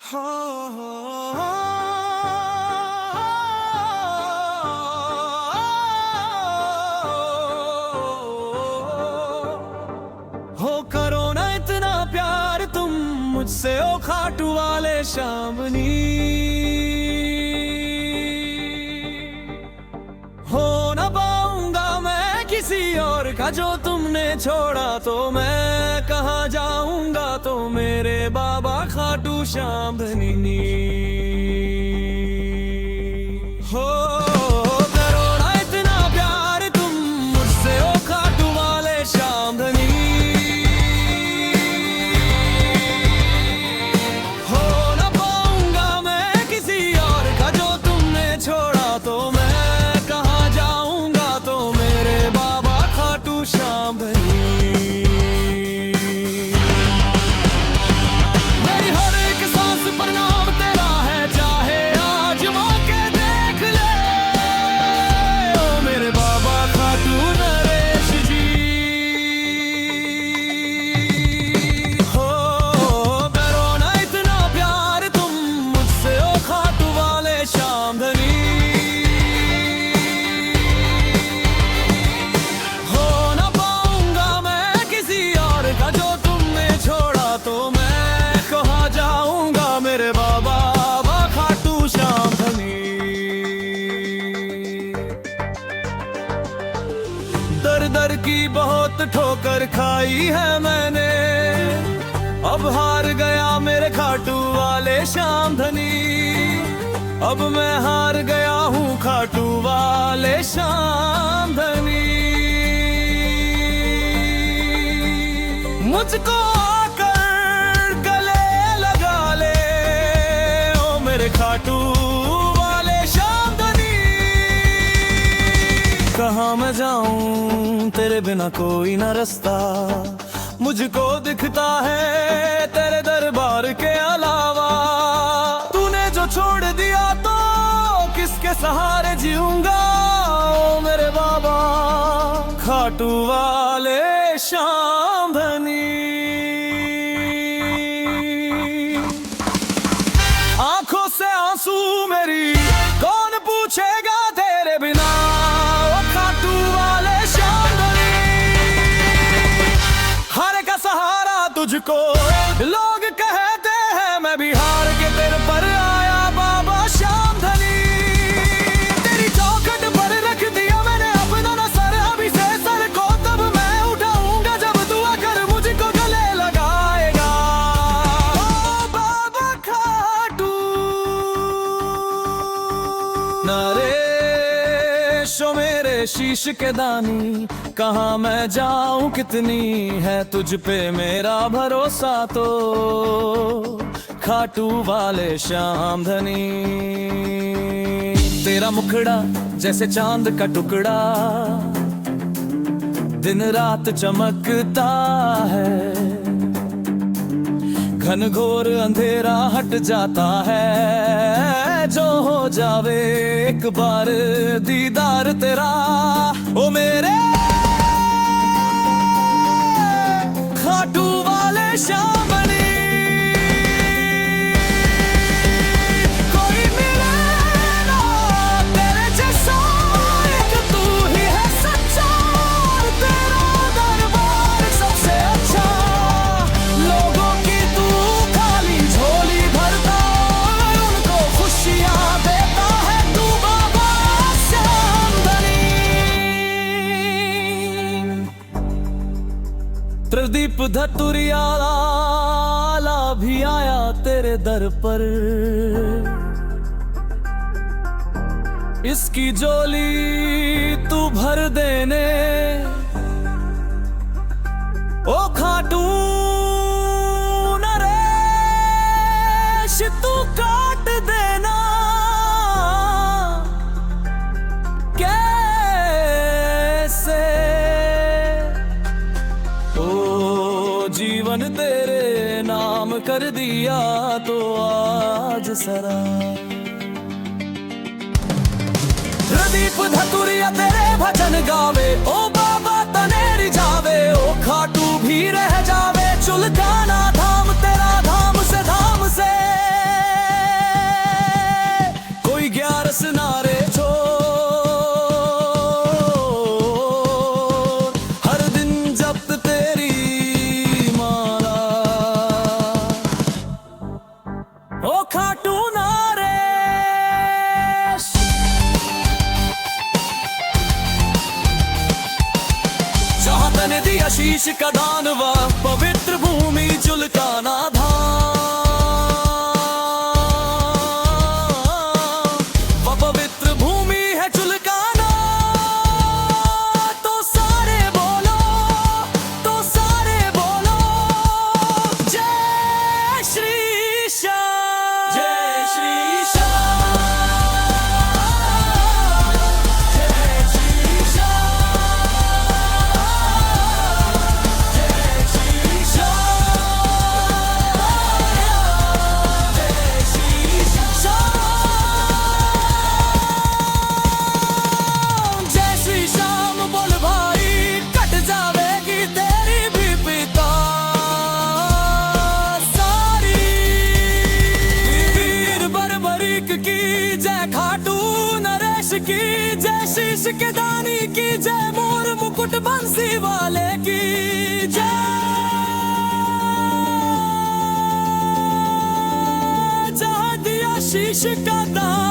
हो करो ना इतना प्यार तुम मुझसे, ओ खाटू वाले शामनी। हो ना पाऊंगा मैं किसी और का, जो तुमने छोड़ा तो मैं कहाँ जाऊंगा। तो मेरे बाबा खाटू शामनी हो करो ना इतना प्यार तुम मुझसे, ओ खाटू वाले शामनी। हो ना पाऊंगा मैं किसी और का, जो तुमने छोड़ा तो मैं कहाँ जाऊंगा। तो मेरे बाबा खाटू शामनी। मेरी हर एक सांस पर नाम तेरा है, चाहे आजमा के देख ले। ओ मेरे बाबा खाटू नरेश जी। हो करो ना इतना प्यार तुम मुझसे, ओ खाटू वाले शामनी। हो ना पाऊंगा मैं किसी और का, जो तुमने छोड़ा तो मैं कहाँ जाऊंगा। मेरे बाबा खाटू शामनी। दर दर की बहुत ठोकर खाई है मैंने, अब हार गया मेरे खाटू वाले शामधनी। अब मैं हार गया हूँ खाटू वाले शामधनी। मुझको आकर गले लगा ले, ओ मेरे खाटू वाले शामधनी। कहाँ मैं जाऊं तेरे बिना कोई न रास्ता, मुझको दिखता है तेरे दरबार के अलावा। तूने जो छोड़ दिया तो किसके सहारे जीऊंगा। ओ मेरे बाबा खाटू वाले शामधनी। आंखों से आंसू मेरी कौन पूछेगा तेरे बिना, ओ खाटू वाले शामधनी। हार का सहारा तुझको लोग कहते हैं, मैं भी हार के तेरे पर आया बाबा शामधनी। तेरी चौखट पर रख दिया मैंने अपना न सर, अभी से सर को तब मैं उठाऊंगा, जब तू आकर मुझको गले लगाएगा। ओ बाबा खाटू नरेश, ओ मेरे शीश के दानी। कहाँ मैं जाऊं कितनी है तुझ पे मेरा भरोसा, तो खाटू वाले शामधनी। तेरा मुखड़ा जैसे चांद का टुकड़ा, दिन रात चमकता है। घनघोर अंधेरा हट जाता है, जो हो जावे एक बार दीदार तेरा। ओ मेरे खाटू वाले शामनी। कोई मिले ना तेरे जैसा, एक तू ही है सच्चा। तेरा दरबार सबसे अच्छा, लोगों की तू खाली झोली भरता, उनको खुशियां देता है तू बाबा शामधनी। प्रदीप धतुरियाला भी आया तेरे दर पर, इसकी झोली तू भर देने। ओ खाटू नरेश तू काट देना, कैसे जीवन तेरे नाम कर दिया तो आज सरा। प्रदीप धतुरिया तेरे भजन गावे, ओ बाबा तने रिझावे। ओ खाटू भी रह जावे, चुलकाना धाम तेरा धाम से शीश का दान व पवित्र भूमि चुलकाना धाम, व पवित्र भूमि है चुलकाना। तो सारे बोलो, तो सारे बोलो, जय श्री श्याम, जय श्री श्याम, जय श्री श्याम, जय श्री श्याम, जय श्री श्याम, जय श्री श्याम बोल भाई, कट जावेगी तेरी भी पिता सारी। वीर बर्बरीक की जय, खाटू नरेश की जय, शीश के दानी की जय, मोर मुकुट बंसी वाले की जय। जहाँ दिया शीश का दान,